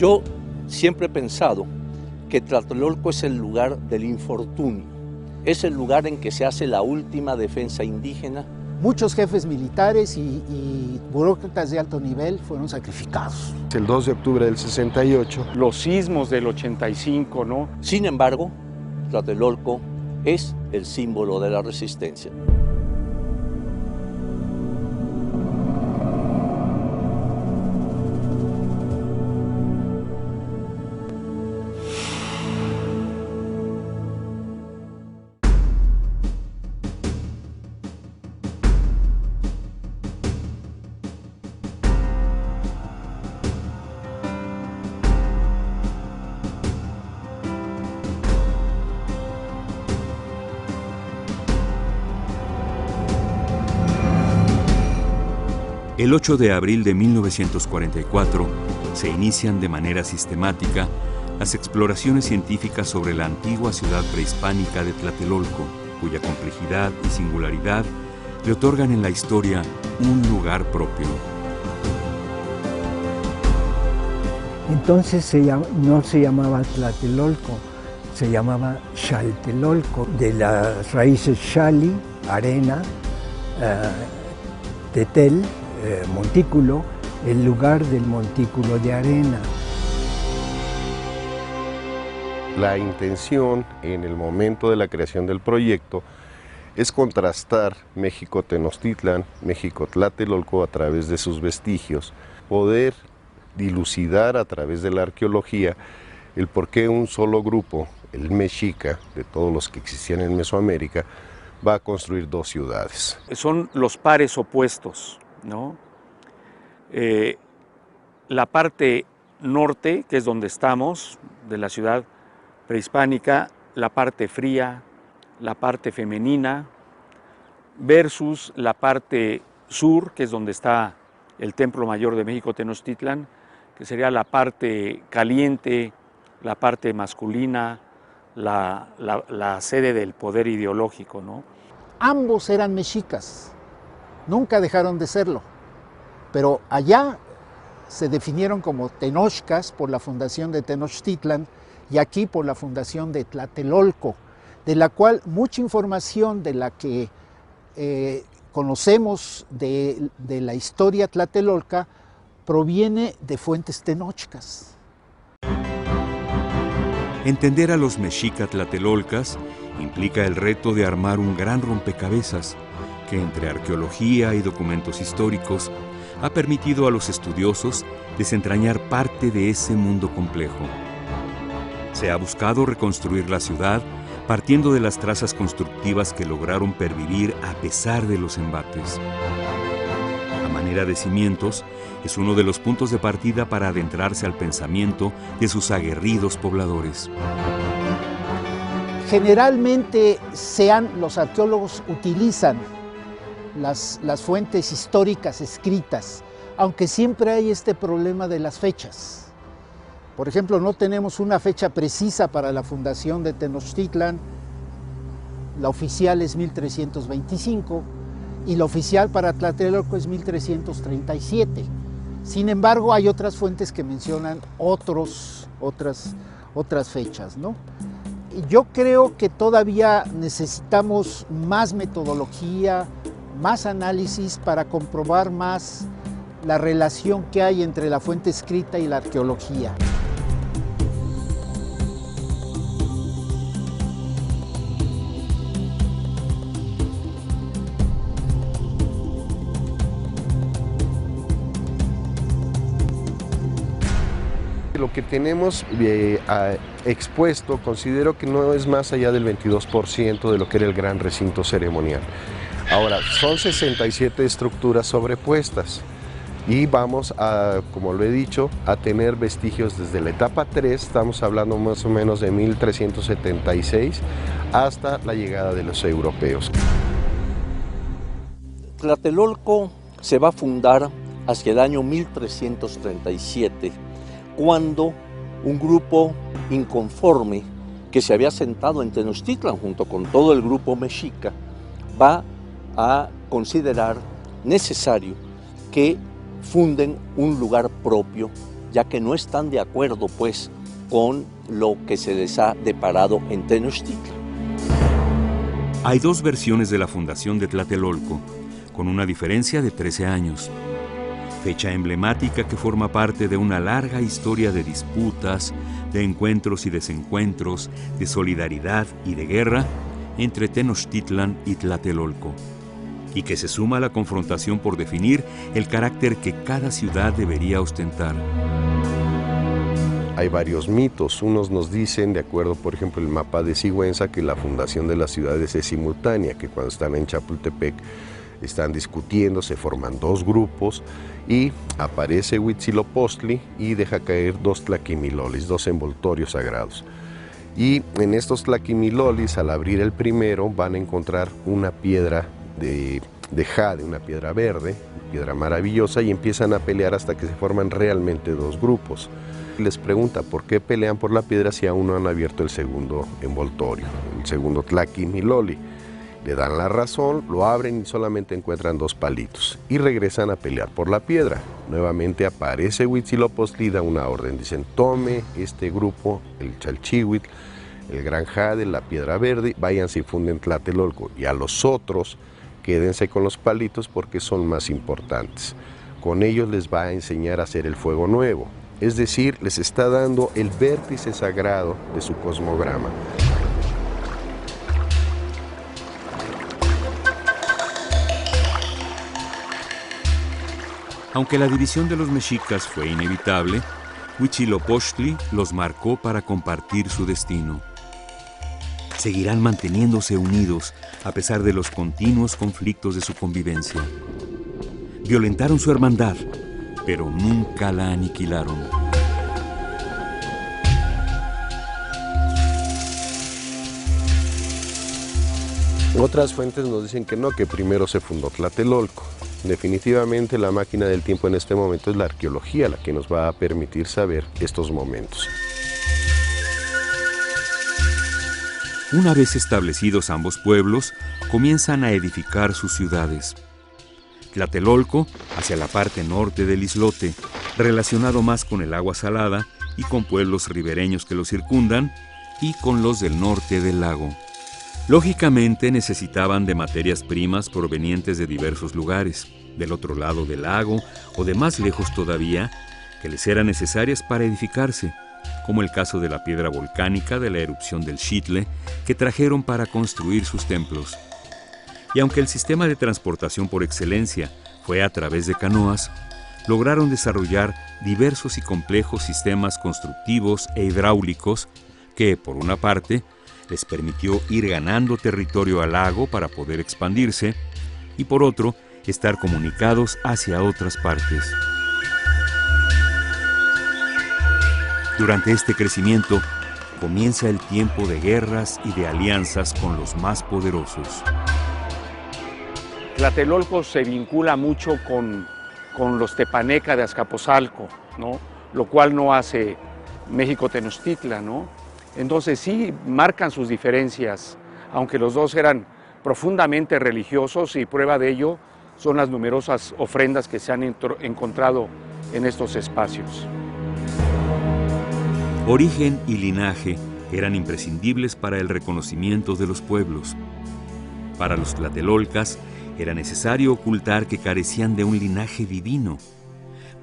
Yo siempre he pensado que Tlatelolco es el lugar del infortunio, es el lugar en que se hace la última defensa indígena. Muchos jefes militares y burócratas de alto nivel fueron sacrificados. El 2 de octubre del 68. Los sismos del 85, ¿no? Sin embargo, Tlatelolco es el símbolo de la resistencia. El 8 de abril de 1944 se inician de manera sistemática las exploraciones científicas sobre la antigua ciudad prehispánica de Tlatelolco, cuya complejidad y singularidad le otorgan en la historia un lugar propio. Entonces no se llamaba Tlatelolco, se llamaba Xaltelolco, de las raíces xali, arena, tetel, montículo, el lugar del montículo de arena. La intención en el momento de la creación del proyecto es contrastar México-Tenochtitlan, México-Tlatelolco a través de sus vestigios, poder dilucidar a través de la arqueología el por qué un solo grupo, el mexica, de todos los que existían en Mesoamérica, va a construir dos ciudades. Son los pares opuestos, ¿no? La parte norte, que es donde estamos, de la ciudad prehispánica, la parte fría, la parte femenina, versus la parte sur, que es donde está el Templo Mayor de México Tenochtitlan, que sería la parte caliente, la parte masculina, la sede del poder ideológico, ¿no? Ambos eran mexicas, nunca dejaron de serlo, pero allá se definieron como tenochcas por la fundación de Tenochtitlan y aquí por la fundación de Tlatelolco, de la cual mucha información de la que conocemos de la historia tlatelolca proviene de fuentes tenochcas. Entender a los mexica tlatelolcas implica el reto de armar un gran rompecabezas que entre arqueología y documentos históricos ha permitido a los estudiosos desentrañar parte de ese mundo complejo. Se ha buscado reconstruir la ciudad partiendo de las trazas constructivas que lograron pervivir a pesar de los embates. A manera de cimientos, es uno de los puntos de partida para adentrarse al pensamiento de sus aguerridos pobladores. Generalmente los arqueólogos utilizan las fuentes históricas escritas, aunque siempre hay este problema de las fechas. Por ejemplo, no tenemos una fecha precisa para la fundación de Tenochtitlan. La oficial es 1325 y la oficial para Tlatelolco es 1337. Sin embargo, hay otras fuentes que mencionan otras fechas, ¿no? Yo creo que todavía necesitamos más metodología, más análisis para comprobar más la relación que hay entre la fuente escrita y la arqueología. Lo que tenemos expuesto considero que no es más allá del 22% de lo que era el gran recinto ceremonial. Ahora, son 67 estructuras sobrepuestas y vamos a, como lo he dicho, a tener vestigios desde la etapa 3, estamos hablando más o menos de 1376, hasta la llegada de los europeos. Tlatelolco se va a fundar hacia el año 1337, cuando un grupo inconforme que se había sentado en Tenochtitlan junto con todo el grupo mexica va a considerar necesario que funden un lugar propio ya que no están de acuerdo pues con lo que se les ha deparado en Tenochtitlan. Hay dos versiones de la fundación de Tlatelolco, con una diferencia de 13 años. Fecha emblemática que forma parte de una larga historia de disputas, de encuentros y desencuentros, de solidaridad y de guerra entre Tenochtitlan y Tlatelolco, y que se suma a la confrontación por definir el carácter que cada ciudad debería ostentar. Hay varios mitos. Unos nos dicen, de acuerdo, por ejemplo, el mapa de Sigüenza, que la fundación de las ciudades es simultánea, que cuando están en Chapultepec están discutiendo, se forman dos grupos y aparece Huitzilopochtli y deja caer dos tlaquimilolis, dos envoltorios sagrados. Y en estos tlaquimilolis, al abrir el primero, van a encontrar una piedra de jade, una piedra verde, piedra maravillosa, y empiezan a pelear hasta que se forman realmente dos grupos. Les pregunta por qué pelean por la piedra si aún no han abierto el segundo envoltorio, el segundo tlaquimiloli. Le dan la razón, lo abren y solamente encuentran dos palitos y regresan a pelear por la piedra. Nuevamente aparece Huitzilopochtli y da una orden. Dicen, tome este grupo, el Chalchihuitl, el gran jade, la piedra verde, váyanse y funden Tlatelolco. Y a los otros, quédense con los palitos porque son más importantes. Con ellos les va a enseñar a hacer el fuego nuevo. Es decir, les está dando el vértice sagrado de su cosmograma. Aunque la división de los mexicas fue inevitable, Huitzilopochtli los marcó para compartir su destino. Seguirán manteniéndose unidos a pesar de los continuos conflictos de su convivencia. Violentaron su hermandad, pero nunca la aniquilaron. Otras fuentes nos dicen que no, que primero se fundó Tlatelolco. Definitivamente la máquina del tiempo en este momento es la arqueología la que nos va a permitir saber estos momentos. Una vez establecidos ambos pueblos, comienzan a edificar sus ciudades. Tlatelolco, hacia la parte norte del islote, relacionado más con el agua salada y con pueblos ribereños que lo circundan, y con los del norte del lago. Lógicamente necesitaban de materias primas provenientes de diversos lugares, del otro lado del lago o de más lejos todavía, que les eran necesarias para edificarse, como el caso de la piedra volcánica de la erupción del Xitle, que trajeron para construir sus templos. Y aunque el sistema de transportación por excelencia fue a través de canoas, lograron desarrollar diversos y complejos sistemas constructivos e hidráulicos que, por una parte, les permitió ir ganando territorio al lago para poder expandirse y, por otro, estar comunicados hacia otras partes. Durante este crecimiento, comienza el tiempo de guerras y de alianzas con los más poderosos. Tlatelolco se vincula mucho con los tepaneca de Azcapotzalco, ¿no? Lo cual no hace México Tenochtitlan, ¿no? Entonces sí marcan sus diferencias, aunque los dos eran profundamente religiosos, y prueba de ello son las numerosas ofrendas que se han encontrado en estos espacios. Origen y linaje eran imprescindibles para el reconocimiento de los pueblos. Para los tlatelolcas era necesario ocultar que carecían de un linaje divino.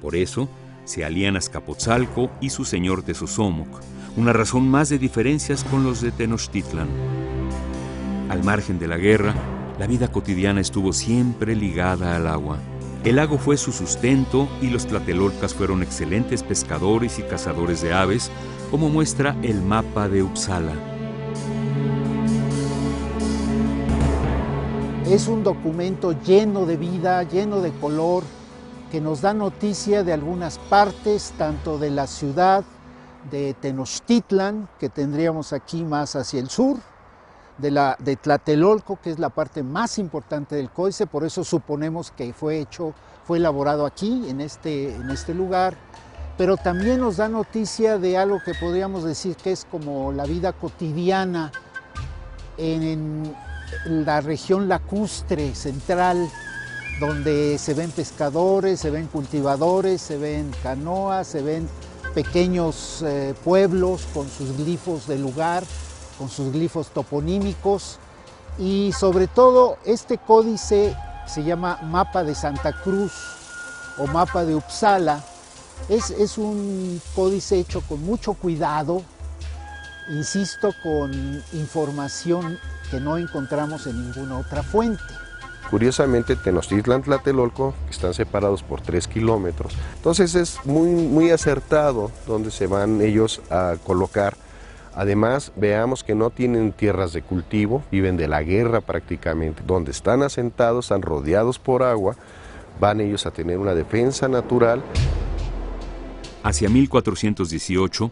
Por eso se alían Azcapotzalco y su señor Tezozomoc, una razón más de diferencias con los de Tenochtitlan. Al margen de la guerra, la vida cotidiana estuvo siempre ligada al agua. El lago fue su sustento y los tlatelolcas fueron excelentes pescadores y cazadores de aves, como muestra el mapa de Uppsala. Es un documento lleno de vida, lleno de color, que nos da noticia de algunas partes, tanto de la ciudad de Tenochtitlan, que tendríamos aquí más hacia el sur, de Tlatelolco, que es la parte más importante del códice, por eso suponemos que fue elaborado aquí, en este lugar, pero también nos da noticia de algo que podríamos decir que es como la vida cotidiana en la región lacustre central donde se ven pescadores, se ven cultivadores, se ven canoas, se ven pequeños pueblos con sus glifos de lugar, con sus glifos toponímicos, y sobre todo este códice se llama Mapa de Santa Cruz o Mapa de Uppsala. Es un códice hecho con mucho cuidado, insisto, con información que no encontramos en ninguna otra fuente. Curiosamente, Tenochtitlan, Tlatelolco están separados por 3 kilómetros. Entonces es muy acertado donde se van ellos a colocar. Además, veamos que no tienen tierras de cultivo, viven de la guerra prácticamente. Donde están asentados, están rodeados por agua, van ellos a tener una defensa natural. Hacia 1418,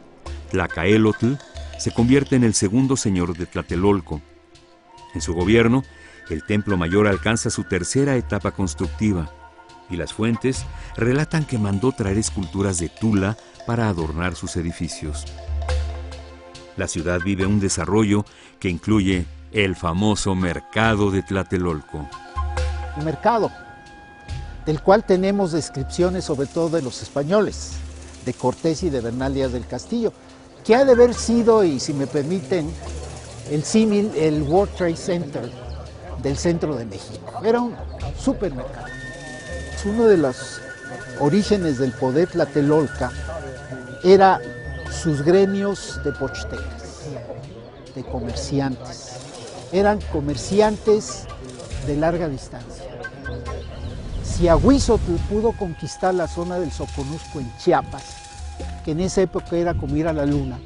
Tlacaelotl se convierte en el segundo señor de Tlatelolco. En su gobierno, el Templo Mayor alcanza su tercera etapa constructiva, y las fuentes relatan que mandó traer esculturas de Tula para adornar sus edificios. La ciudad vive un desarrollo que incluye el famoso mercado de Tlatelolco. El mercado, del cual tenemos descripciones sobre todo de los españoles, de Cortés y de Bernal Díaz del Castillo, que ha de haber sido, y si me permiten, el símil, el World Trade Center del centro de México. Era un supermercado. Es uno de los orígenes del poder Tlatelolca, era sus gremios de pochtecas, de comerciantes. Eran comerciantes de larga distancia. Si Ahuizotl pudo conquistar la zona del Soconusco en Chiapas, que en esa época era como ir a la luna,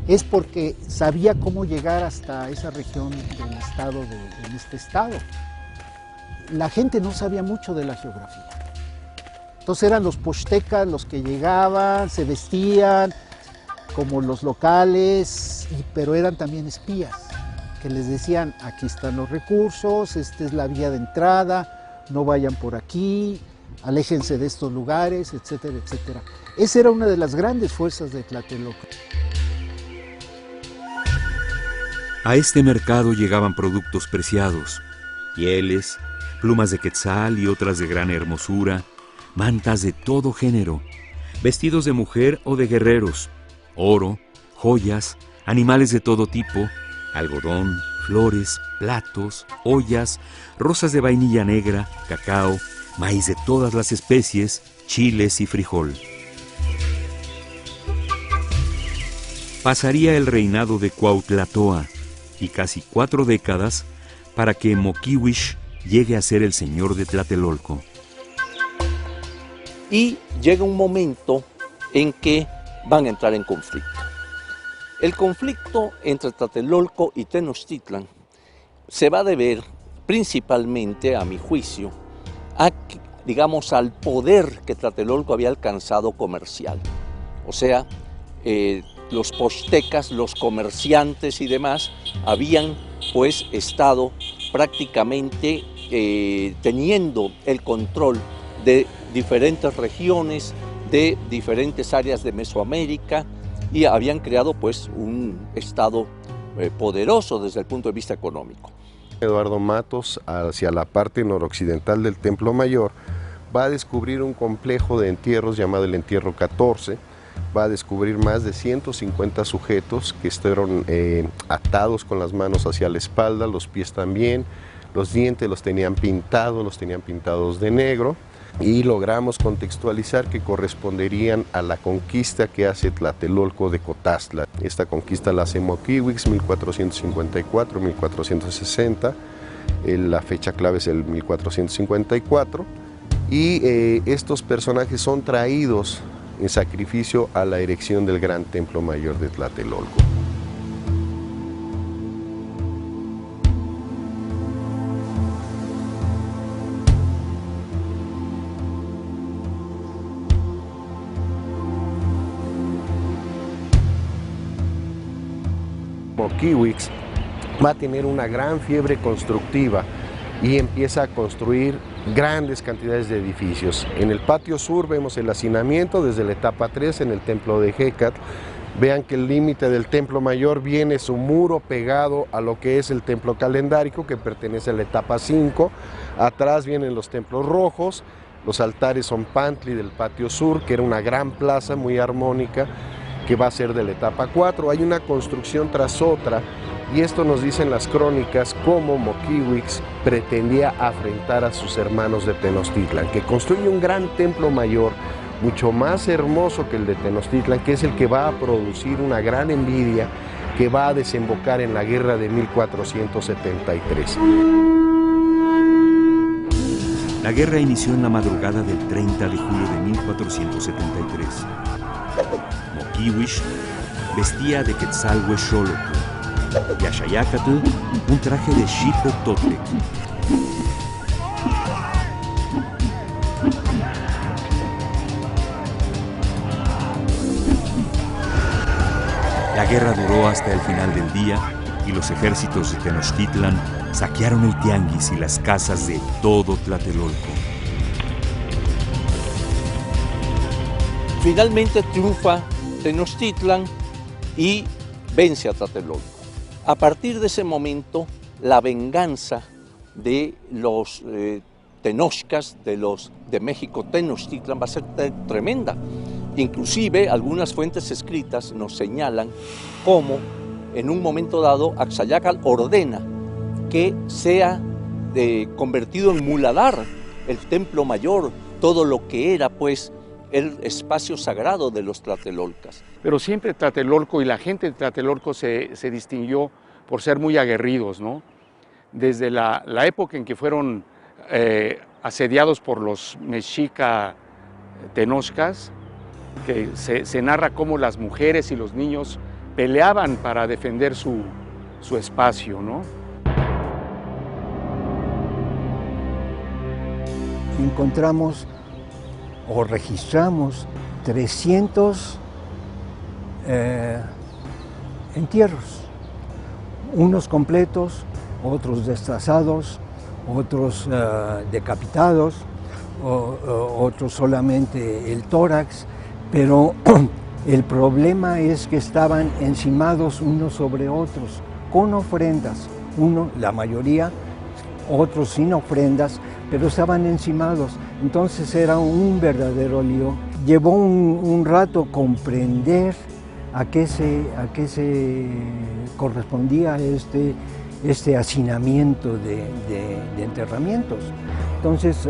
es porque sabía cómo llegar hasta esa región del estado, en este estado. La gente no sabía mucho de la geografía. Entonces eran los pochtecas los que llegaban, se vestían como los locales, pero eran también espías, que les decían, aquí están los recursos, esta es la vía de entrada, no vayan por aquí, aléjense de estos lugares, etcétera, etcétera. Esa era una de las grandes fuerzas de Tlatelolco. A este mercado llegaban productos preciados, pieles, plumas de quetzal y otras de gran hermosura, mantas de todo género, vestidos de mujer o de guerreros, oro, joyas, animales de todo tipo, algodón, flores, platos, ollas, rosas de vainilla negra, cacao, maíz de todas las especies, chiles y frijol. Pasaría el reinado de Cuauhtlatoa y casi 4 décadas para que Moquihuix llegue a ser el señor de Tlatelolco. Y llega un momento en que van a entrar en conflicto. El conflicto entre Tlatelolco y Tenochtitlan se va a deber principalmente, a mi juicio, digamos, al poder que Tlatelolco había alcanzado comercial. O sea, los pochtecas, los comerciantes y demás, habían pues estado prácticamente teniendo el control de diferentes regiones, de diferentes áreas de Mesoamérica, y habían creado pues un estado poderoso desde el punto de vista económico. Eduardo Matos, hacia la parte noroccidental del Templo Mayor, va a descubrir un complejo de entierros llamado el Entierro 14, va a descubrir más de 150 sujetos que estuvieron atados con las manos hacia la espalda, los pies también, los dientes los tenían pintados de negro, y logramos contextualizar que corresponderían a la conquista que hace Tlatelolco de Cotaztla. Esta conquista la hace Moquihuix, 1454-1460, la fecha clave es el 1454, y estos personajes son traídos en sacrificio a la erección del gran Templo Mayor de Tlatelolco. Moquihuix va a tener una gran fiebre constructiva y empieza a construir grandes cantidades de edificios. En el patio sur vemos el hacinamiento desde la etapa 3 en el templo de Hécatl, Vean que el límite del templo mayor viene su muro pegado a lo que es el templo calendárico, que pertenece a la etapa 5. Atrás vienen los templos rojos, los altares son Pantli del patio sur, que era una gran plaza muy armónica, que va a ser de la etapa 4. Hay una construcción tras otra, y esto nos dicen las crónicas cómo Moquihuix pretendía afrentar a sus hermanos de Tenochtitlan, que construye un gran templo mayor, mucho más hermoso que el de Tenochtitlan, que es el que va a producir una gran envidia que va a desembocar en la guerra de 1473. La guerra inició en la madrugada del 30 de julio de 1473. Moquihuix vestía de Quetzalhuexolotl y Axayácatl un traje de Xicotótec. La guerra duró hasta el final del día y los ejércitos de Tenochtitlan saquearon el tianguis y las casas de todo Tlatelolco. Finalmente triunfa Tenochtitlan y vence a Tlatelolco. A partir de ese momento, la venganza de los tenochcas, de México Tenochtitlan, va a ser tremenda. Inclusive algunas fuentes escritas nos señalan cómo en un momento dado Axayácatl ordena que sea convertido en muladar el templo mayor, todo lo que era pues el espacio sagrado de los tlatelolcas. Pero siempre Tlatelolco y la gente de Tlatelolco se distinguió por ser muy aguerridos, ¿no? Desde la época en que fueron asediados por los mexica tenochcas, que se narra cómo las mujeres y los niños peleaban para defender su espacio, ¿no? Encontramos o registramos 300 entierros, unos completos, otros destrozados, otros decapitados, otros solamente el tórax, pero el problema es que estaban encimados unos sobre otros, con ofrendas, la mayoría, otros sin ofrendas, pero estaban encimados, entonces era un verdadero lío. Llevó un rato comprender a qué se correspondía este hacinamiento de enterramientos. Entonces,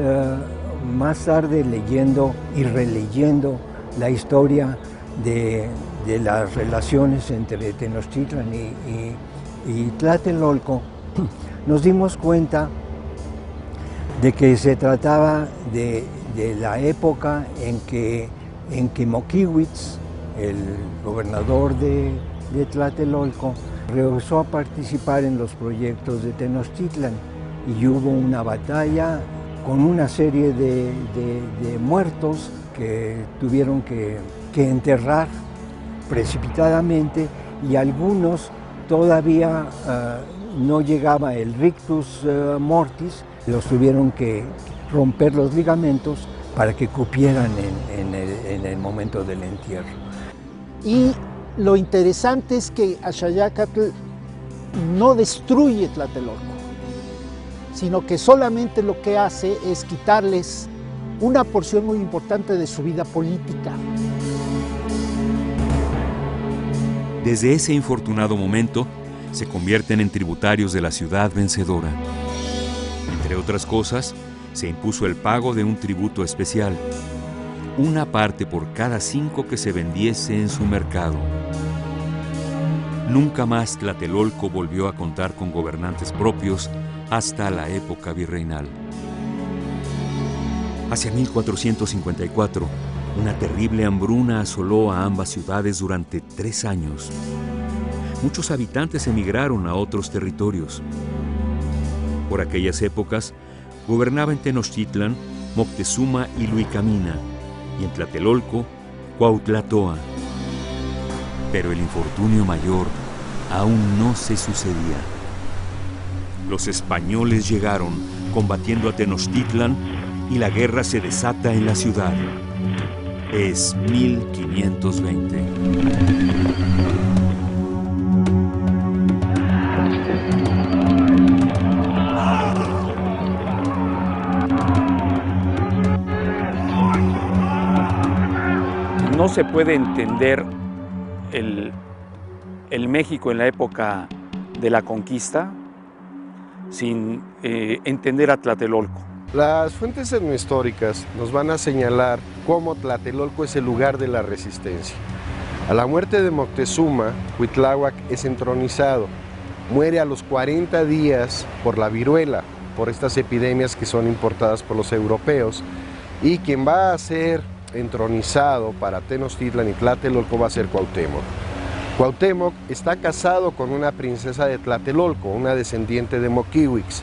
más tarde leyendo y releyendo la historia de las relaciones entre Tenochtitlan y Tlatelolco, nos dimos cuenta de que se trataba de la época en que Moquihuix, el gobernador de Tlatelolco, rehusó a participar en los proyectos de Tenochtitlan y hubo una batalla con una serie de muertos que tuvieron que enterrar precipitadamente, y algunos todavía no llegaba el rictus mortis, los tuvieron que romper los ligamentos para que cupieran en el momento del entierro. Y lo interesante es que Axayácatl no destruye Tlatelolco, sino que solamente lo que hace es quitarles una porción muy importante de su vida política. Desde ese infortunado momento, se convierten en tributarios de la ciudad vencedora. Entre otras cosas, se impuso el pago de un tributo especial, una parte por cada 5 que se vendiese en su mercado. Nunca más Tlatelolco volvió a contar con gobernantes propios hasta la época virreinal. Hacia 1454, una terrible hambruna asoló a ambas ciudades durante 3 años. Muchos habitantes emigraron a otros territorios. Por aquellas épocas, gobernaba en Tenochtitlan Moctezuma y Luicamina, y en Tlatelolco, Cuauhtlatoa. Pero el infortunio mayor aún no se sucedía. Los españoles llegaron combatiendo a Tenochtitlan y la guerra se desata en la ciudad. es 1520. No se puede entender el México en la época de la conquista sin entender a Tlatelolco. Las fuentes etnohistóricas nos van a señalar cómo Tlatelolco es el lugar de la resistencia. A la muerte de Moctezuma, Cuitláhuac es entronizado. Muere a los 40 días por la viruela, por estas epidemias que son importadas por los europeos, y quien va a ser entronizado para Tenochtitlan y Tlatelolco va a ser Cuauhtémoc. Cuauhtémoc está casado con una princesa de Tlatelolco, una descendiente de Moquihuix,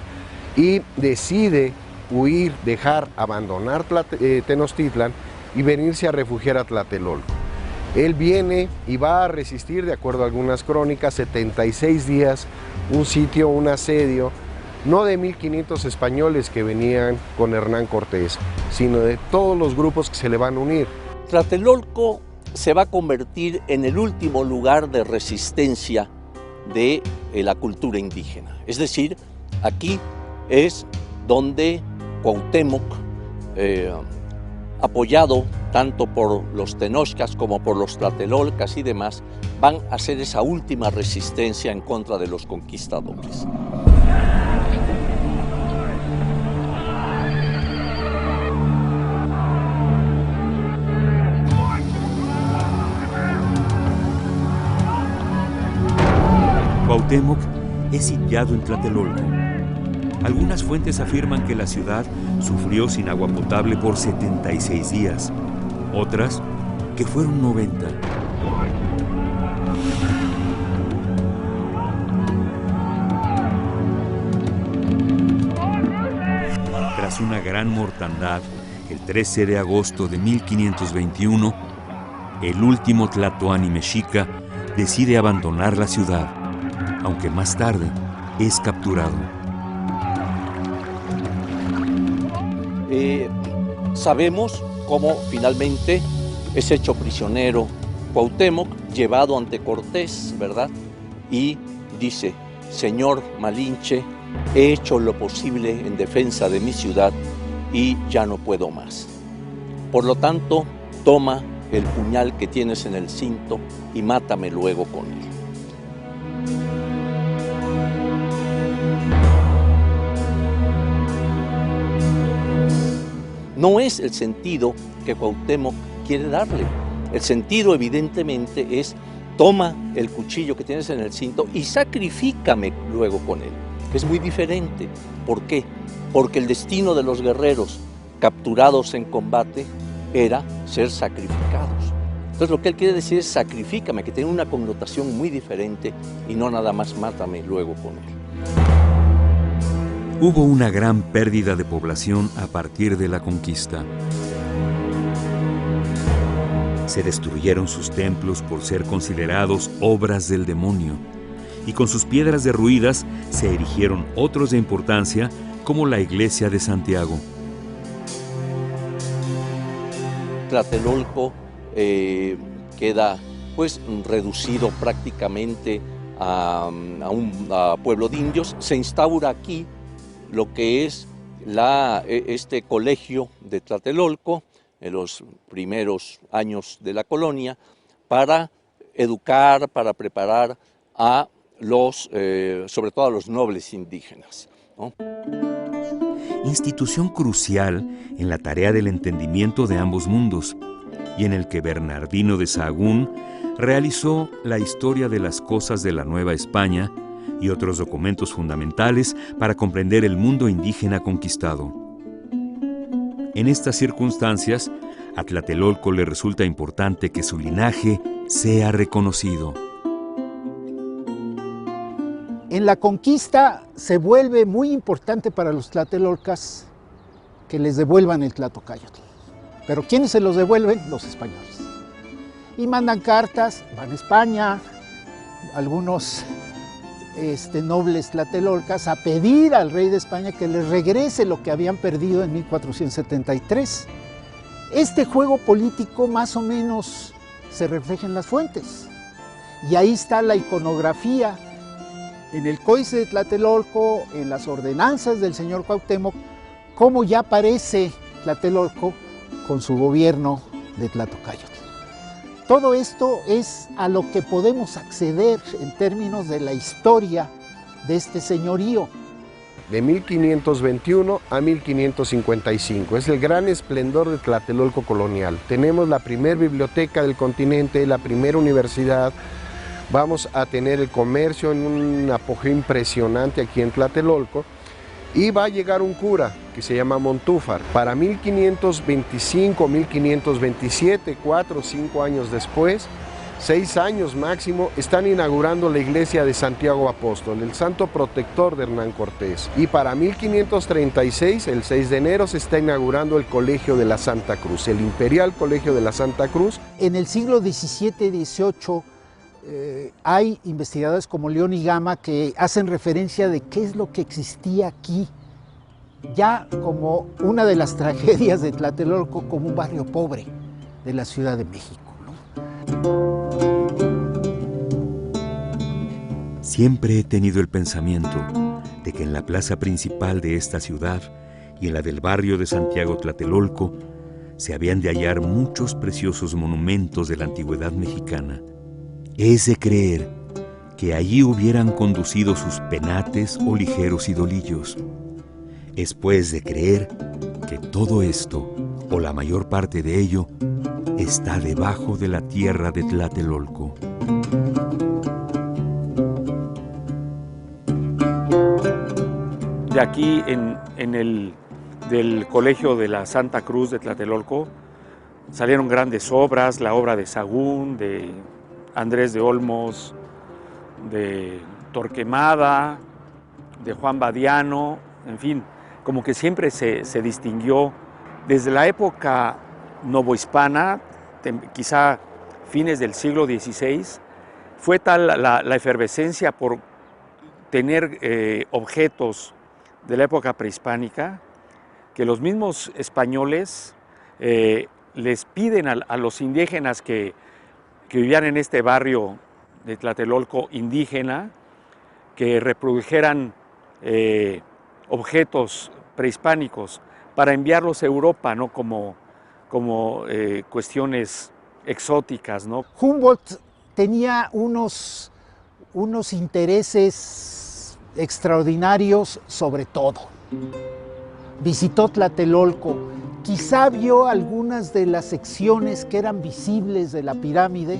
y decide huir, abandonar Tenochtitlan y venirse a refugiar a Tlatelolco. Él viene y va a resistir, de acuerdo a algunas crónicas, 76 días, un sitio, un asedio, no de 1500 españoles que venían con Hernán Cortés, sino de todos los grupos que se le van a unir. Tlatelolco se va a convertir en el último lugar de resistencia de la cultura indígena. Es decir, aquí es donde Cuauhtémoc, apoyado tanto por los tenochcas como por los tlatelolcas y demás, van a hacer esa última resistencia en contra de los conquistadores. Cuauhtémoc es sitiado en Tlatelolco. Algunas fuentes afirman que la ciudad sufrió sin agua potable por 76 días, otras que fueron 90. Tras una gran mortandad, el 13 de agosto de 1521, el último tlatoani mexica decide abandonar la ciudad, aunque más tarde es capturado. Sabemos cómo finalmente es hecho prisionero Cuauhtémoc, llevado ante Cortés, ¿verdad? Y dice: Señor Malinche, he hecho lo posible en defensa de mi ciudad y ya no puedo más. Por lo tanto, toma el puñal que tienes en el cinto y mátame luego con él. No es el sentido que Cuauhtémoc quiere darle. El sentido, evidentemente, es: toma el cuchillo que tienes en el cinto y sacrifícame luego con él. Es muy diferente. ¿Por qué? Porque el destino de los guerreros capturados en combate era ser sacrificados. Entonces lo que él quiere decir es: sacrifícame, que tiene una connotación muy diferente, y no nada más mátame luego con él. Hubo una gran pérdida de población a partir de la conquista. Se destruyeron sus templos por ser considerados obras del demonio, y con sus piedras derruidas se erigieron otros de importancia, como la iglesia de Santiago. Tlatelolco queda pues reducido prácticamente a un pueblo de indios. Se instaura aquí lo que es este colegio de Tlatelolco en los primeros años de la colonia, para educar, para preparar a sobre todo a los nobles indígenas, ¿no? Institución crucial en la tarea del entendimiento de ambos mundos, y en el que Bernardino de Sahagún realizó la historia de las cosas de la Nueva España y otros documentos fundamentales para comprender el mundo indígena conquistado. En estas circunstancias, a Tlatelolco le resulta importante que su linaje sea reconocido. En la conquista se vuelve muy importante para los tlatelolcas que les devuelvan el Tlatocáyotl. Pero ¿quiénes se los devuelven? Los españoles. Y mandan cartas, van a España, algunos nobles tlatelolcas, a pedir al rey de España que les regrese lo que habían perdido en 1473. Este juego político más o menos se refleja en las fuentes. Y ahí está la iconografía en el Códice de Tlatelolco, en las ordenanzas del señor Cuauhtémoc, cómo ya aparece Tlatelolco con su gobierno de Tlatocayotl. Todo esto es a lo que podemos acceder en términos de la historia de este señorío. De 1521 a 1555, es el gran esplendor de Tlatelolco colonial. Tenemos la primera biblioteca del continente, la primera universidad, vamos a tener el comercio en un apogeo impresionante aquí en Tlatelolco, y va a llegar un cura que se llama Montúfar. Para 1525, 1527, 4 o 5 años después, 6 años máximo, están inaugurando la iglesia de Santiago Apóstol, el santo protector de Hernán Cortés. Y para 1536, el 6 de enero, se está inaugurando el Colegio de la Santa Cruz, el Imperial Colegio de la Santa Cruz. En el siglo XVII, XVIII, hay investigadores como León y Gama que hacen referencia de qué es lo que existía aquí, ya como una de las tragedias de Tlatelolco, como un barrio pobre de la Ciudad de México, ¿no? Siempre he tenido el pensamiento de que en la plaza principal de esta ciudad y en la del barrio de Santiago Tlatelolco se habían de hallar muchos preciosos monumentos de la antigüedad mexicana. Es de creer que allí hubieran conducido sus penates o ligeros idolillos. Es pues de creer que todo esto, o la mayor parte de ello, está debajo de la tierra de Tlatelolco. De aquí, del Colegio de la Santa Cruz de Tlatelolco, salieron grandes obras, la obra de Sahagún, de Andrés de Olmos, de Torquemada, de Juan Badiano, en fin, como que siempre se distinguió desde la época novohispana, quizá fines del siglo XVI, fue tal la efervescencia por tener objetos de la época prehispánica que los mismos españoles les piden a los indígenas que vivían en este barrio de Tlatelolco indígena, que reprodujeran objetos prehispánicos para enviarlos a Europa, ¿no? como cuestiones exóticas, ¿no? Humboldt tenía unos intereses extraordinarios sobre todo. Visitó Tlatelolco, quizá vio algunas de las secciones que eran visibles de la pirámide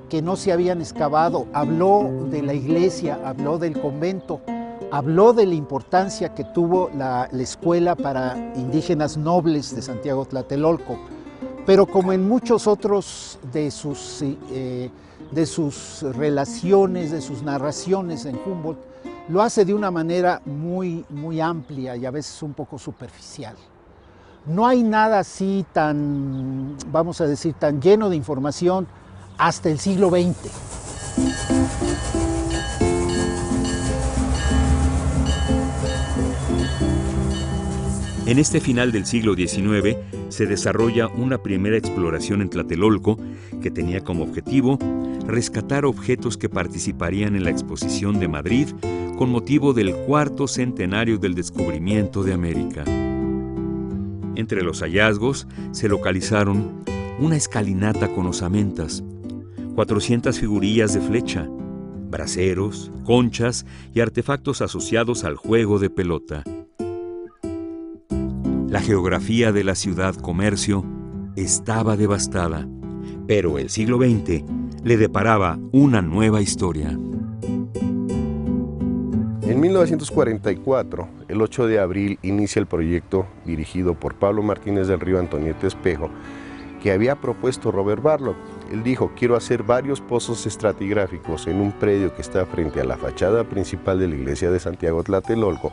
que no se habían excavado, habló de la iglesia, habló del convento, habló de la importancia que tuvo la escuela para indígenas nobles de Santiago Tlatelolco, pero como en muchos otros de sus relaciones, de sus narraciones en Humboldt, lo hace de una manera muy amplia y a veces un poco superficial. No hay nada así tan, vamos a decir, tan lleno de información hasta el siglo XX. En este final del siglo XIX se desarrolla una primera exploración en Tlatelolco que tenía como objetivo rescatar objetos que participarían en la exposición de Madrid con motivo del 4º centenario del descubrimiento de América. Entre los hallazgos se localizaron una escalinata con osamentas, 400 figurillas de flecha, braseros, conchas y artefactos asociados al juego de pelota. La geografía de la ciudad-comercio estaba devastada, pero el siglo XX le deparaba una nueva historia. En 1944, el 8 de abril, inicia el proyecto dirigido por Pablo Martínez del Río Antonieta Espejo, que había propuesto Robert Barlow. Él dijo: quiero hacer varios pozos estratigráficos en un predio que está frente a la fachada principal de la iglesia de Santiago Tlatelolco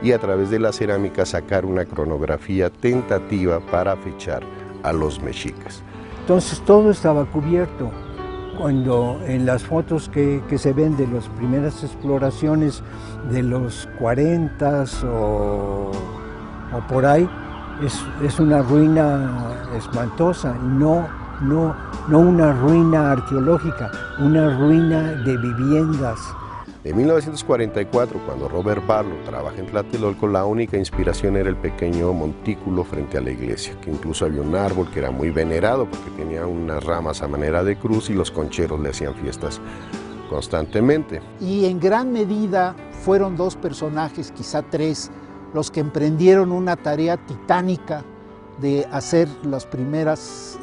y a través de la cerámica sacar una cronografía tentativa para fechar a los mexicas. Entonces todo estaba cubierto. Cuando en las fotos que se ven de las primeras exploraciones de los 40s o por ahí, es una ruina espantosa, no una ruina arqueológica, una ruina de viviendas. En 1944, cuando Robert Barlow trabaja en Tlatelolco, la única inspiración era el pequeño montículo frente a la iglesia, que incluso había un árbol que era muy venerado porque tenía unas ramas a manera de cruz y los concheros le hacían fiestas constantemente. Y en gran medida fueron dos personajes, quizá tres, los que emprendieron una tarea titánica de hacer los primeros,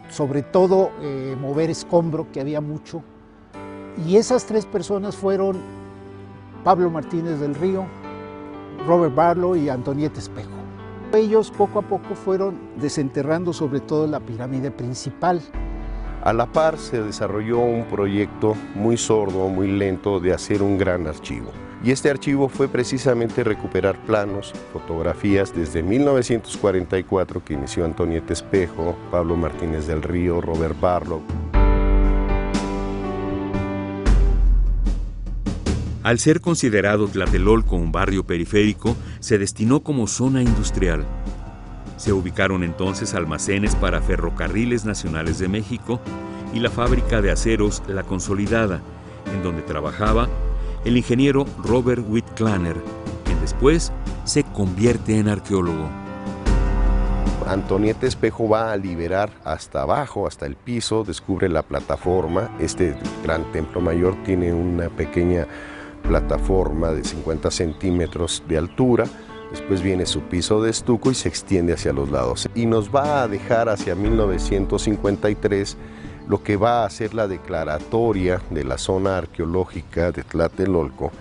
sobre todo mover escombro, que había mucho. Y esas tres personas fueron Pablo Martínez del Río, Robert Barlow y Antonieta Espejo. Ellos poco a poco fueron desenterrando sobre todo la pirámide principal. A la par se desarrolló un proyecto muy sordo, muy lento de hacer un gran archivo. Y este archivo fue precisamente recuperar planos, fotografías desde 1944 que inició Antonieta Espejo, Pablo Martínez del Río, Robert Barlow. Al ser considerado Tlatelolco un barrio periférico, se destinó como zona industrial. Se ubicaron entonces almacenes para Ferrocarriles Nacionales de México y la fábrica de aceros La Consolidada, en donde trabajaba el ingeniero Robert Witt Klaner, quien después se convierte en arqueólogo. Antonieta Espejo va a liberar hasta abajo, hasta el piso, descubre la plataforma. Este gran templo mayor tiene una pequeña plataforma de 50 centímetros de altura, después viene su piso de estuco y se extiende hacia los lados. Y nos va a dejar hacia 1953 lo que va a ser la declaratoria de la zona arqueológica de Tlatelolco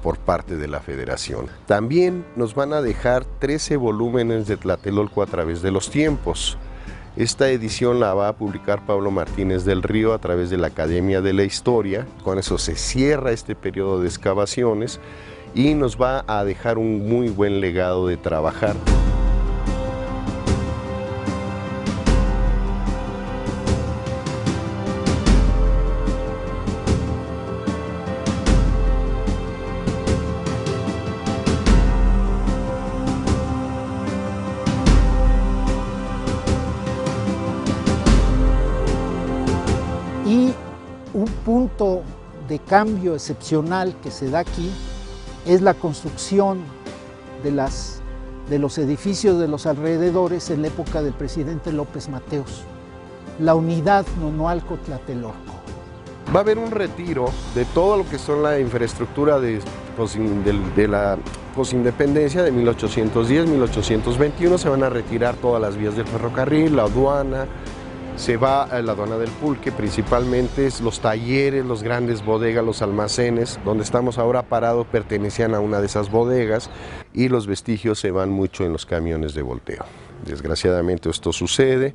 por parte de la Federación. También nos van a dejar 13 volúmenes de Tlatelolco a través de los tiempos. Esta edición la va a publicar Pablo Martínez del Río a través de la Academia de la Historia. Con eso se cierra este periodo de excavaciones y nos va a dejar un muy buen legado de trabajar. Y un punto de cambio excepcional que se da aquí es la construcción de los edificios de los alrededores en la época del presidente López Mateos, la unidad Nonualco-Tlatelolco. Va a haber un retiro de todo lo que son la infraestructura de la posindependencia de 1810, 1821, se van a retirar todas las vías del ferrocarril, la aduana. Se va a la aduana del pulque, principalmente los talleres, los grandes bodegas, los almacenes. Donde estamos ahora parados pertenecían a una de esas bodegas y los vestigios se van mucho en los camiones de volteo. Desgraciadamente esto sucede.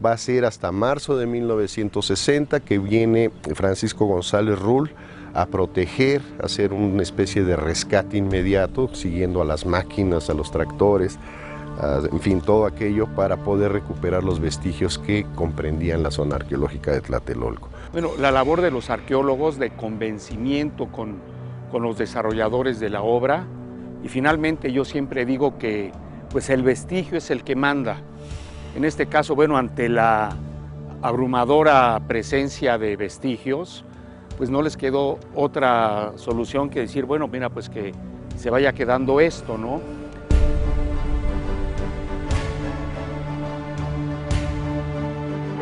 Va a ser hasta marzo de 1960 que viene Francisco González Rull a proteger, a hacer una especie de rescate inmediato, siguiendo a las máquinas, a los tractores, en fin, todo aquello para poder recuperar los vestigios que comprendían la zona arqueológica de Tlatelolco. Bueno, la labor de los arqueólogos de convencimiento con los desarrolladores de la obra, y finalmente yo siempre digo que pues el vestigio es el que manda. En este caso, bueno, ante la abrumadora presencia de vestigios, pues no les quedó otra solución que decir, bueno, mira, pues que se vaya quedando esto, ¿no?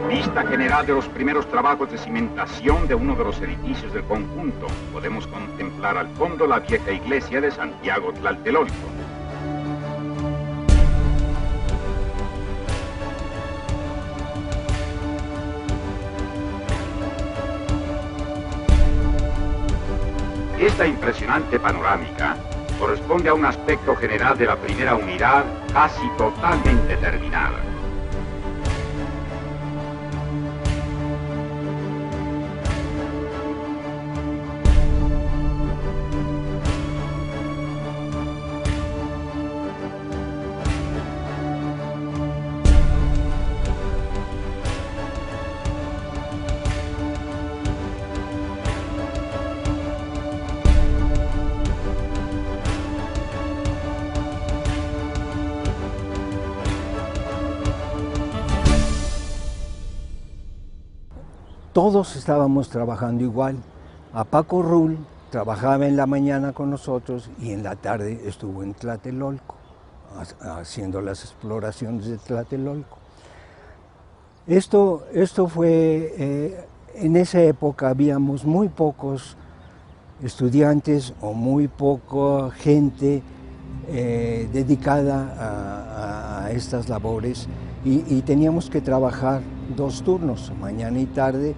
Vista general de los primeros trabajos de cimentación de uno de los edificios del conjunto. Podemos contemplar al fondo la vieja iglesia de Santiago Tlatelolco. Esta impresionante panorámica corresponde a un aspecto general de la primera unidad casi totalmente terminada. todos estábamos trabajando igual. A Paco Rull trabajaba en la mañana con nosotros y en la tarde estuvo en Tlatelolco, haciendo las exploraciones de Tlatelolco. Esto fue, en esa época habíamos muy pocos estudiantes o muy poca gente dedicada a estas labores y teníamos que trabajar 2 turnos, mañana y tarde,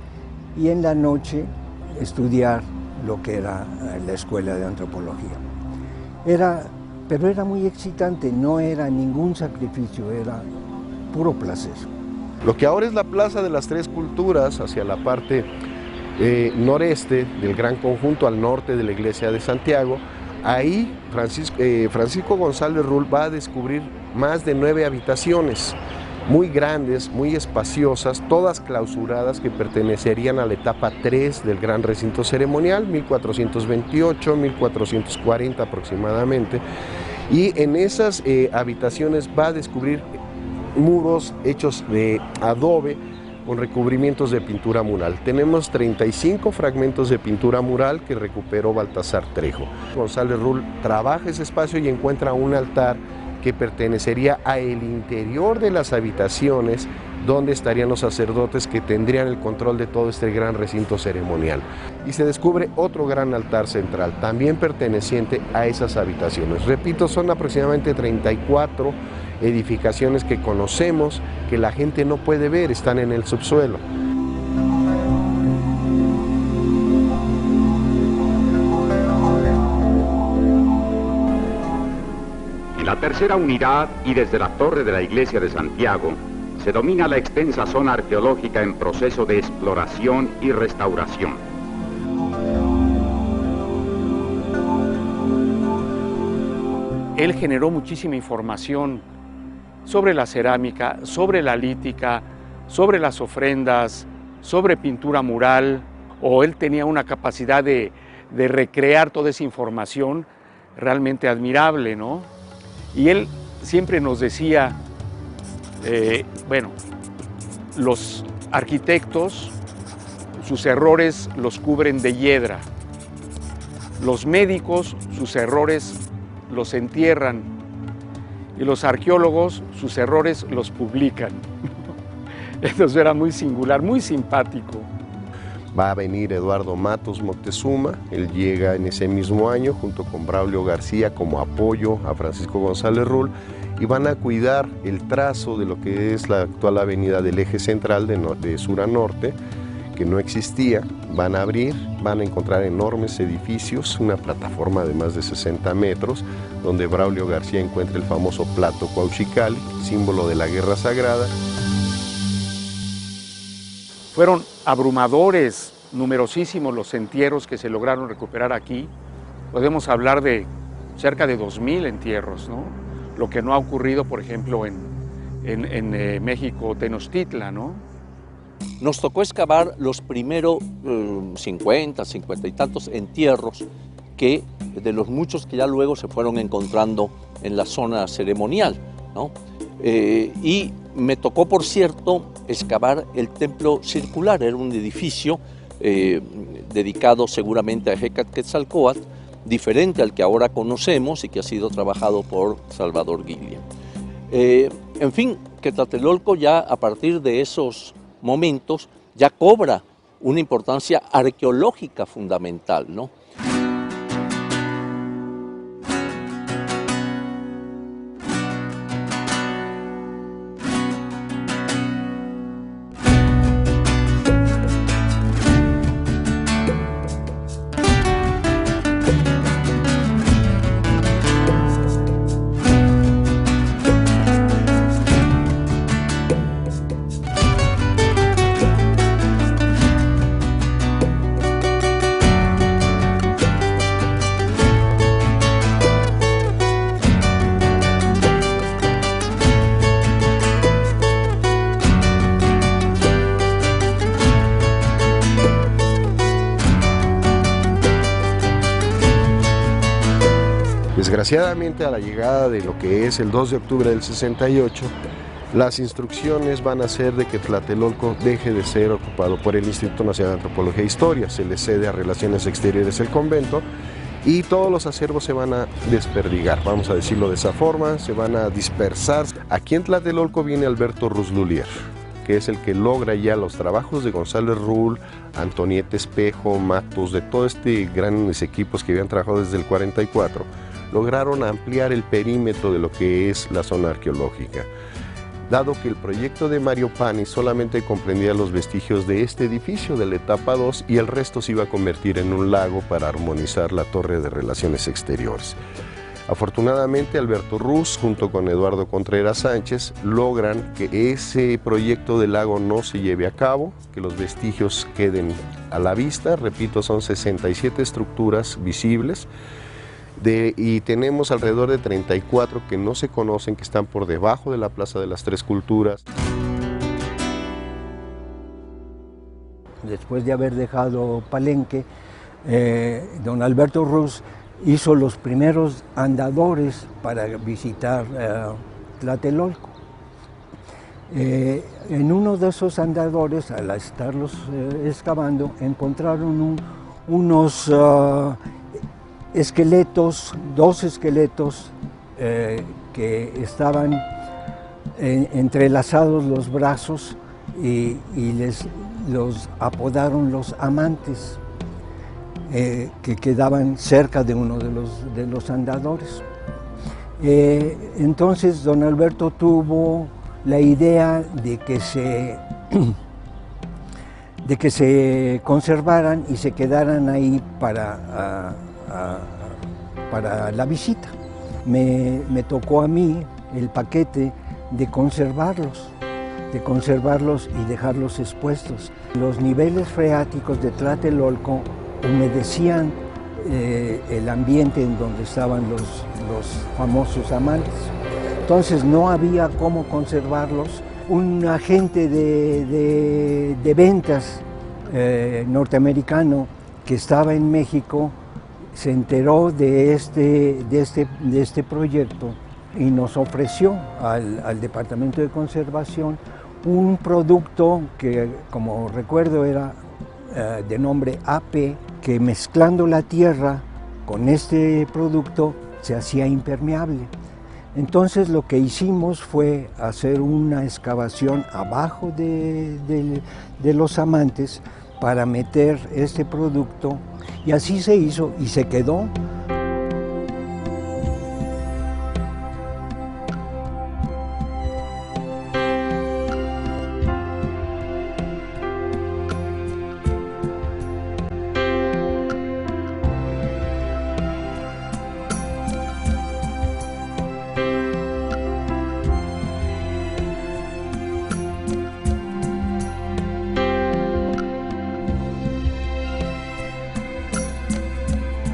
y en la noche estudiar lo que era la escuela de antropología. Pero era muy excitante, no era ningún sacrificio, era puro placer. Lo que ahora es la Plaza de las Tres Culturas, hacia la parte noreste del gran conjunto, al norte de la iglesia de Santiago, ahí Francisco González Rull va a descubrir más de 9 habitaciones, muy grandes, muy espaciosas, todas clausuradas, que pertenecerían a la etapa 3 del gran recinto ceremonial, 1428, 1440 aproximadamente, y en esas habitaciones va a descubrir muros hechos de adobe con recubrimientos de pintura mural. Tenemos 35 fragmentos de pintura mural que recuperó Baltasar Trejo. González Rull trabaja ese espacio y encuentra un altar que pertenecería al interior de las habitaciones, donde estarían los sacerdotes que tendrían el control de todo este gran recinto ceremonial. Y se descubre otro gran altar central, también perteneciente a esas habitaciones. Repito, son aproximadamente 34 edificaciones que conocemos, que la gente no puede ver, están en el subsuelo. En la tercera unidad y desde la torre de la iglesia de Santiago, se domina la extensa zona arqueológica en proceso de exploración y restauración. Él generó muchísima información sobre la cerámica, sobre la lítica, sobre las ofrendas, sobre pintura mural, o él tenía una capacidad de recrear toda esa información realmente admirable, ¿no? Y él siempre nos decía, bueno, los arquitectos, sus errores los cubren de hiedra, los médicos, sus errores los entierran, y los arqueólogos, sus errores los publican. Entonces era muy singular, muy simpático. Va a venir Eduardo Matos Moctezuma, él llega en ese mismo año junto con Braulio García como apoyo a Francisco González Rull, y van a cuidar el trazo de lo que es la actual avenida del eje central de sur a norte, que no existía. Van a abrir, van a encontrar enormes edificios, una plataforma de más de 60 metros, donde Braulio García encuentra el famoso plato Cuauhxicalli, símbolo de la guerra sagrada. Fueron abrumadores, numerosísimos los entierros que se lograron recuperar aquí. Podemos hablar de cerca de 2000 entierros, ¿no? Lo que no ha ocurrido, por ejemplo, en México, Tenochtitlan, ¿no? Nos tocó excavar los primeros 50 y tantos entierros de los muchos que ya luego se fueron encontrando en la zona ceremonial, ¿no? Y me tocó, por cierto, excavar el templo circular. Era un edificio dedicado seguramente a Hecatquetzalcóatl, diferente al que ahora conocemos y que ha sido trabajado por Salvador Guillén. En fin, que Tlatelolco ya a partir de esos momentos ya cobra una importancia arqueológica fundamental, ¿no? Desgraciadamente, a la llegada de lo que es el 2 de octubre del 68, Las instrucciones van a ser de que Tlatelolco deje de ser ocupado por el Instituto Nacional de Antropología e Historia, se le cede a Relaciones Exteriores el convento y todos los acervos se van a desperdigar, vamos a decirlo de esa forma, se van a dispersar. Aquí en Tlatelolco viene Alberto Ruz Lulier, que es el que logra ya los trabajos de González Rull, Antonieta Espejo, Matos, de todos grandes equipos que habían trabajado desde el 44, lograron ampliar el perímetro de lo que es la zona arqueológica. Dado que el proyecto de Mario Pani solamente comprendía los vestigios de este edificio de la etapa 2 y el resto se iba a convertir en un lago para armonizar la torre de Relaciones Exteriores. Afortunadamente, Alberto Ruz, junto con Eduardo Contreras Sánchez, logran que ese proyecto del lago no se lleve a cabo, que los vestigios queden a la vista. Repito, son 67 estructuras visibles. Y tenemos alrededor de 34 que no se conocen, que están por debajo de la Plaza de las Tres Culturas. Después de haber dejado Palenque, don Alberto Ruz hizo los primeros andadores para visitar Tlatelolco. En uno de esos andadores, al estarlos excavando, encontraron unos esqueletos, dos esqueletos que estaban entrelazados los brazos y los apodaron los amantes, que quedaban cerca de uno de los andadores. Entonces don Alberto tuvo la idea de que se conservaran y se quedaran ahí para la visita. Me tocó a mí el paquete de conservarlos y dejarlos expuestos. Los niveles freáticos de Tlatelolco humedecían el ambiente en donde estaban los famosos amantes. Entonces no había cómo conservarlos. Un agente de ventas norteamericano que estaba en México se enteró de este proyecto y nos ofreció al Departamento de Conservación un producto que, como recuerdo, era de nombre AP, que mezclando la tierra con este producto se hacía impermeable. Entonces lo que hicimos fue hacer una excavación abajo de los amantes para meter este producto, y así se hizo y se quedó.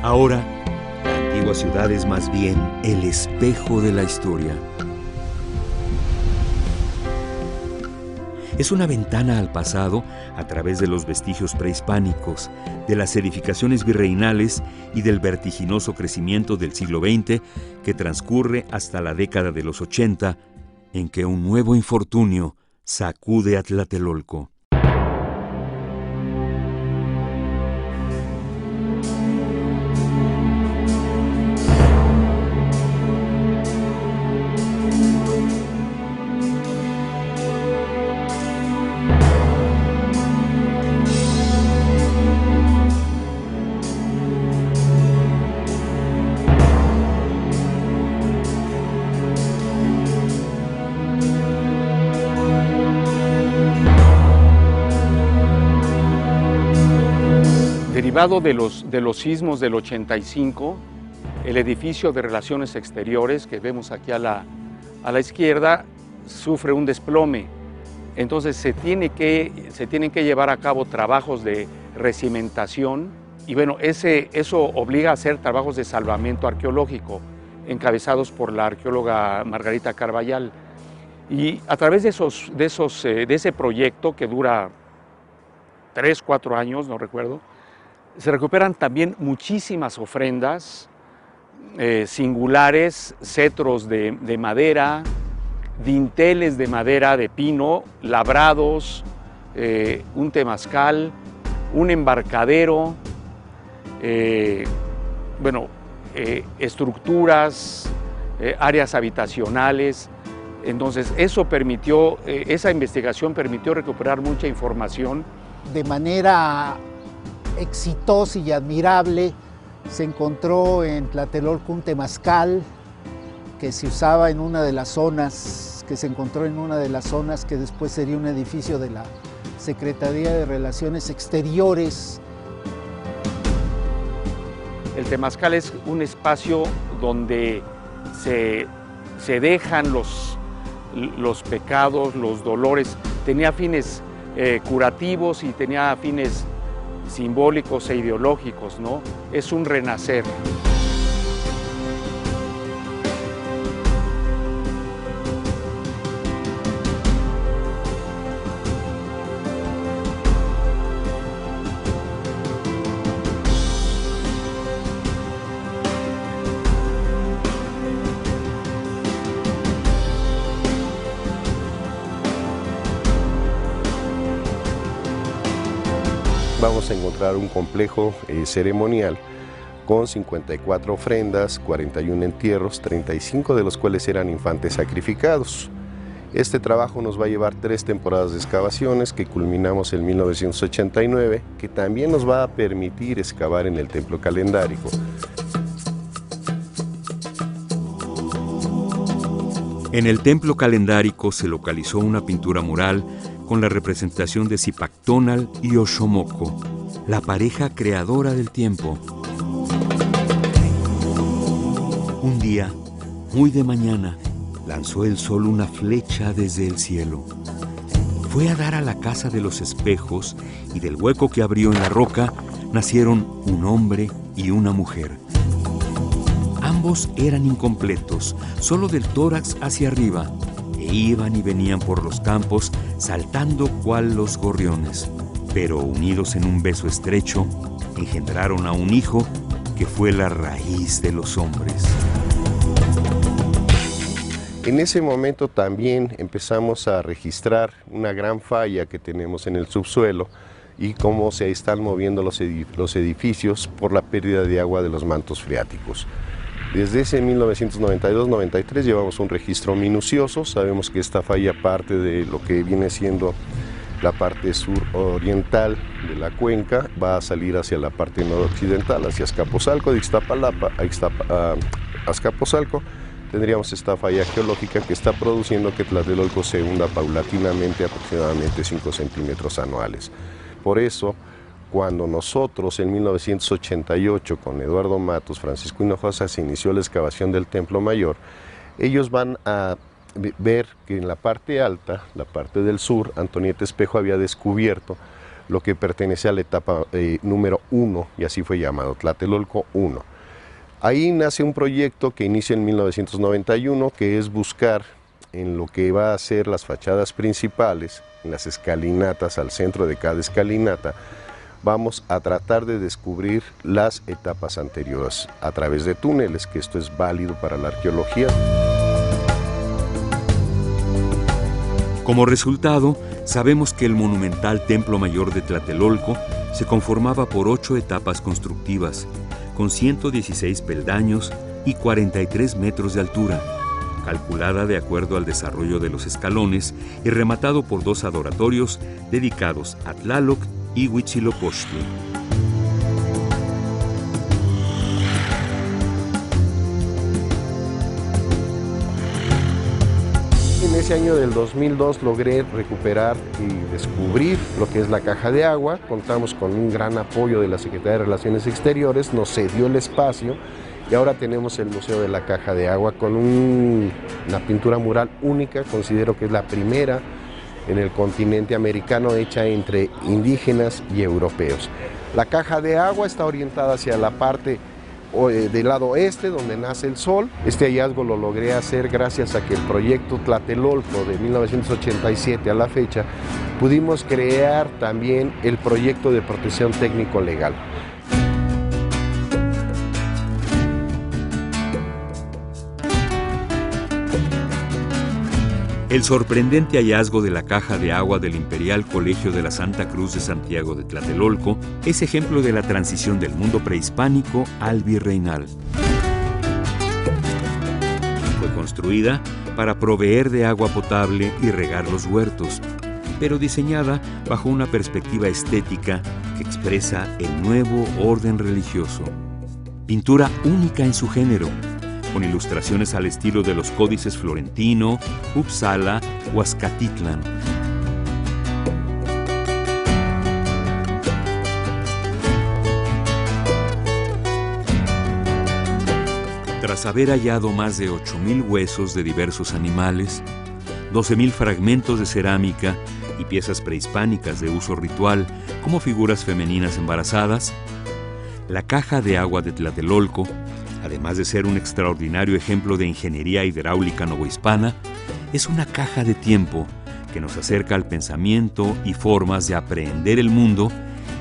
Ahora, la antigua ciudad es más bien el espejo de la historia. Es una ventana al pasado a través de los vestigios prehispánicos, de las edificaciones virreinales y del vertiginoso crecimiento del siglo XX que transcurre hasta la década de los 80, en que un nuevo infortunio sacude a Tlatelolco. Derivado de los sismos del 85, el edificio de Relaciones Exteriores que vemos aquí a la izquierda sufre un desplome. Entonces se tienen que llevar a cabo trabajos de recimentación y bueno, eso obliga a hacer trabajos de salvamento arqueológico encabezados por la arqueóloga Margarita Carballal. Y a través de ese proyecto que dura 3, 4 años, no recuerdo, se recuperan también muchísimas ofrendas singulares, cetros de madera, dinteles de madera de pino, labrados, un temazcal, un embarcadero, estructuras, áreas habitacionales. Entonces eso permitió, esa investigación permitió recuperar mucha información. De manera exitosa y admirable se encontró en Tlatelolco un temazcal que se usaba en una de las zonas, que se encontró en una de las zonas que después sería un edificio de la Secretaría de Relaciones Exteriores. El temazcal es un espacio donde se dejan los pecados, los dolores. Tenía fines curativos y tenía fines simbólicos e ideológicos, ¿no? Es un renacer. Vamos a encontrar un complejo ceremonial con 54 ofrendas, 41 entierros, 35 de los cuales eran infantes sacrificados. Este trabajo nos va a llevar 3 temporadas de excavaciones que culminamos en 1989, que también nos va a permitir excavar en el templo calendárico. En el templo calendárico se localizó una pintura mural con la representación de Zipactónal y Oxomoco, la pareja creadora del tiempo. Un día, muy de mañana, lanzó el sol una flecha desde el cielo. Fue a dar a la casa de los espejos y del hueco que abrió en la roca nacieron un hombre y una mujer. Ambos eran incompletos, solo del tórax hacia arriba, e iban y venían por los campos saltando cual los gorriones, pero unidos en un beso estrecho, engendraron a un hijo que fue la raíz de los hombres. En ese momento también empezamos a registrar una gran falla que tenemos en el subsuelo y cómo se están moviendo los edificios por la pérdida de agua de los mantos freáticos. Desde ese 1992-93 llevamos un registro minucioso. Sabemos que esta falla parte de lo que viene siendo la parte suroriental de la cuenca, va a salir hacia la parte noroccidental, hacia Azcapotzalco, de Iztapalapa a Azcapotzalco. Tendríamos esta falla geológica que está produciendo que Tlatelolco se hunda paulatinamente, aproximadamente 5 centímetros anuales. Por eso, cuando nosotros en 1988 con Eduardo Matos, Francisco Hinojosa se inició la excavación del Templo Mayor, ellos van a ver que en la parte alta, la parte del sur, Antonieta Espejo había descubierto lo que pertenece a la etapa número 1, y así fue llamado, Tlatelolco 1. Ahí nace un proyecto que inicia en 1991, que es buscar en lo que va a ser las fachadas principales, en las escalinatas, al centro de cada escalinata, vamos a tratar de descubrir las etapas anteriores a través de túneles, que esto es válido para la arqueología. Como resultado, sabemos que el monumental Templo Mayor de Tlatelolco se conformaba por 8 etapas constructivas, con 116 peldaños y 43 metros de altura, calculada de acuerdo al desarrollo de los escalones y rematado por 2 adoratorios dedicados a Tlaloc y Huitzilopochtli. En ese año del 2002 logré recuperar y descubrir lo que es la caja de agua. Contamos con un gran apoyo de la Secretaría de Relaciones Exteriores, nos cedió el espacio y ahora tenemos el Museo de la Caja de Agua con una pintura mural única. Considero que es la primera en el continente americano hecha entre indígenas y europeos. La caja de agua está orientada hacia la parte del lado oeste, donde nace el sol. Este hallazgo lo logré hacer gracias a que el proyecto Tlatelolco de 1987 a la fecha pudimos crear también el proyecto de protección técnico-legal. El sorprendente hallazgo de la caja de agua del Imperial Colegio de la Santa Cruz de Santiago de Tlatelolco es ejemplo de la transición del mundo prehispánico al virreinal. Fue construida para proveer de agua potable y regar los huertos, pero diseñada bajo una perspectiva estética que expresa el nuevo orden religioso. Pintura única en su género, con ilustraciones al estilo de los códices florentino, Uppsala o Azcatitlán. Tras haber hallado más de 8,000 huesos de diversos animales, 12,000 fragmentos de cerámica y piezas prehispánicas de uso ritual como figuras femeninas embarazadas, la caja de agua de Tlatelolco, además de ser un extraordinario ejemplo de ingeniería hidráulica novohispana, es una caja de tiempo que nos acerca al pensamiento y formas de aprehender el mundo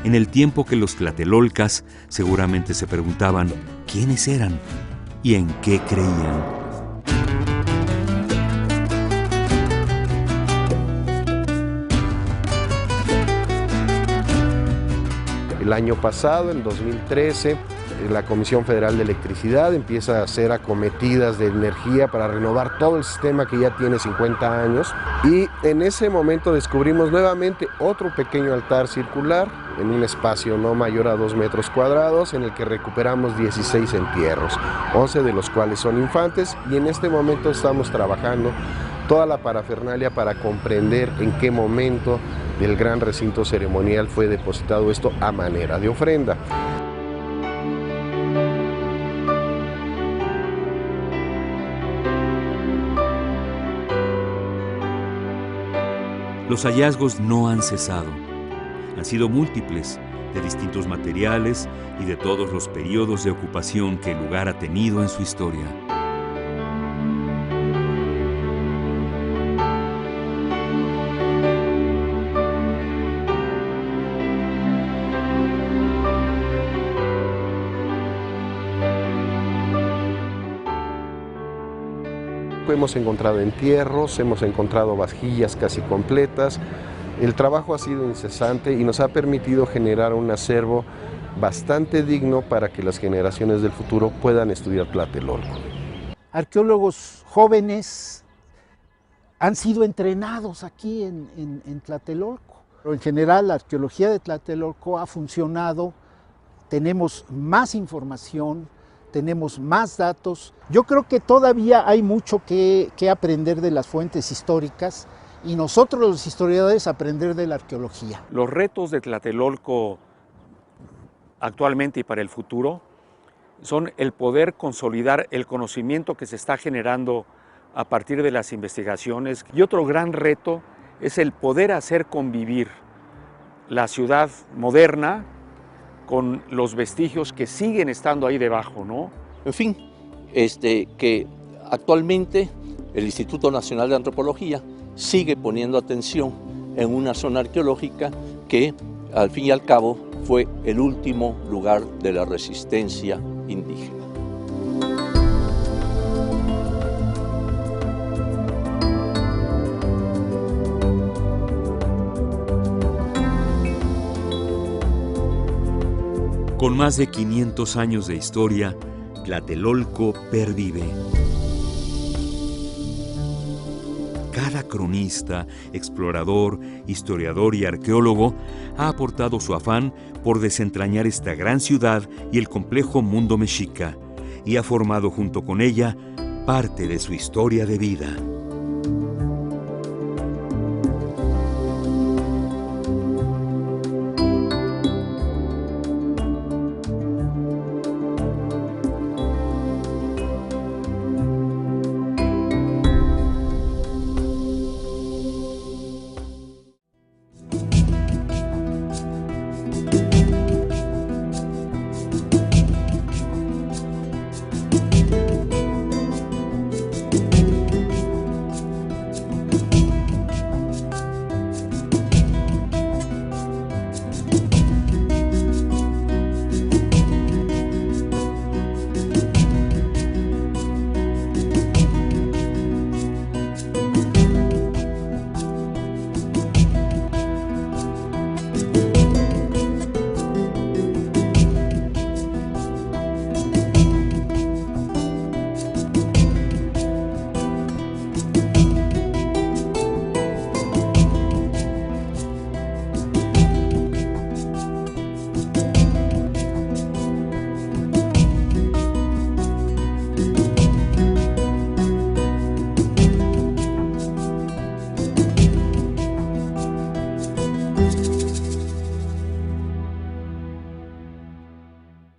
en el tiempo que los tlatelolcas seguramente se preguntaban quiénes eran y en qué creían. El año pasado, en 2013, la Comisión Federal de Electricidad empieza a hacer acometidas de energía para renovar todo el sistema que ya tiene 50 años, y en ese momento descubrimos nuevamente otro pequeño altar circular en un espacio no mayor a 2 metros cuadrados, en el que recuperamos 16 entierros, 11 de los cuales son infantes, y en este momento estamos trabajando toda la parafernalia para comprender en qué momento del gran recinto ceremonial fue depositado esto a manera de ofrenda. Los hallazgos no han cesado. Han sido múltiples, de distintos materiales y de todos los periodos de ocupación que el lugar ha tenido en su historia. Hemos encontrado entierros, hemos encontrado vajillas casi completas. El trabajo ha sido incesante y nos ha permitido generar un acervo bastante digno para que las generaciones del futuro puedan estudiar Tlatelolco. Arqueólogos jóvenes han sido entrenados aquí en Tlatelolco. En general, la arqueología de Tlatelolco ha funcionado, tenemos más información, tenemos más datos. Yo creo que todavía hay mucho que aprender de las fuentes históricas y nosotros los historiadores aprender de la arqueología. Los retos de Tlatelolco actualmente y para el futuro son el poder consolidar el conocimiento que se está generando a partir de las investigaciones, y otro gran reto es el poder hacer convivir la ciudad moderna con los vestigios que siguen estando ahí debajo, ¿no? En fin, que actualmente el Instituto Nacional de Antropología sigue poniendo atención en una zona arqueológica que, al fin y al cabo, fue el último lugar de la resistencia indígena. Con más de 500 años de historia, Tlatelolco pervive. Cada cronista, explorador, historiador y arqueólogo ha aportado su afán por desentrañar esta gran ciudad y el complejo mundo mexica, y ha formado junto con ella parte de su historia de vida.